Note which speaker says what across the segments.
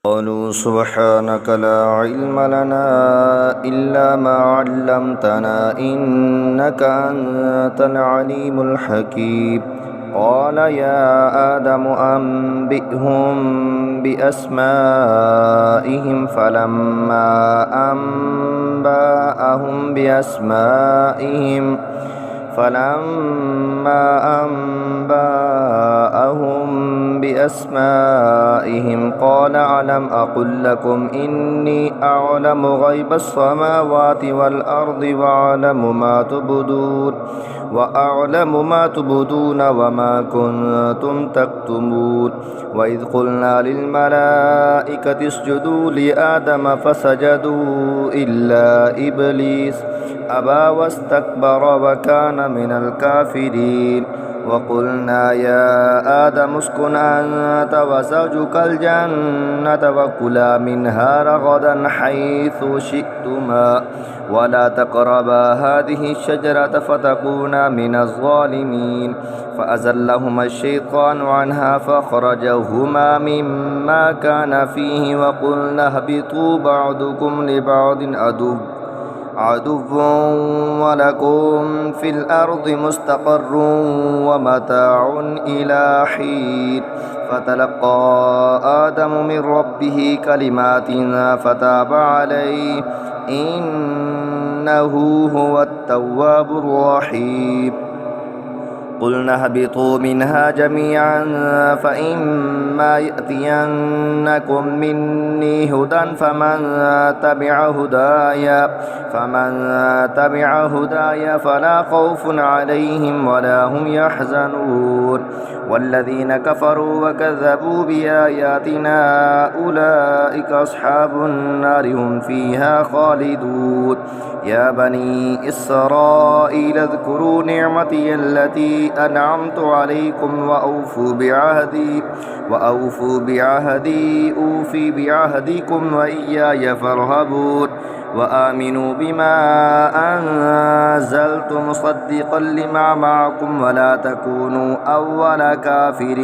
Speaker 1: قالوا سبحانك لا علم لنا إلا ما علمتنا إنك أنت العليم الحكيم. قال يا آدم أنبئهم بأسمائهم فلما أنبأهم بأسمائهم قال ألم أقل لكم إني أعلم غيب السماوات والأرض وأعلم ما تبدون وما كنتم تكتمون. وإذ قلنا للملائكة اسجدوا لآدم فسجدوا إلا إبليس أبى واستكبر وكان من الكافرين. وقلنا يا آدم اسكن أنت وزوجك الجنة وكلا منها رغدا حيث شئتما ولا تقربا هذه الشجرة فتكونا من الظالمين. فأزلهما الشيطان عنها فأخرجهما مما كان فيه وقلنا اهبطوا بعضكم لبعض عدو ولكم في الأرض مستقر ومتاع إلى حين. فتلقى آدم من ربه كلمات فتاب عليه إنه هو التواب الرحيم. قلنا اهبطوا منها جميعا فإما يأتينكم مني هدى فمن تبع هداي فلا خوف عليهم ولا هم يحزنون. والذين كفروا وكذبوا بآياتنا أولئك أصحاب النار هم فيها خالدون. يا بني إسرائيل اذكروا نعمتي التي أنعمت عليكم وأوفوا بعهدي أوفي بعهدكم وإياي فارهبون. وآمنوا بما أنزلت مصدقا لما معكم ولا تكونوا أول كافر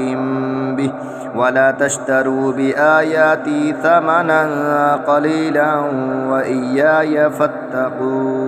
Speaker 1: به ولا تشتروا بآياتي ثمنا قليلا وإياي فاتقون.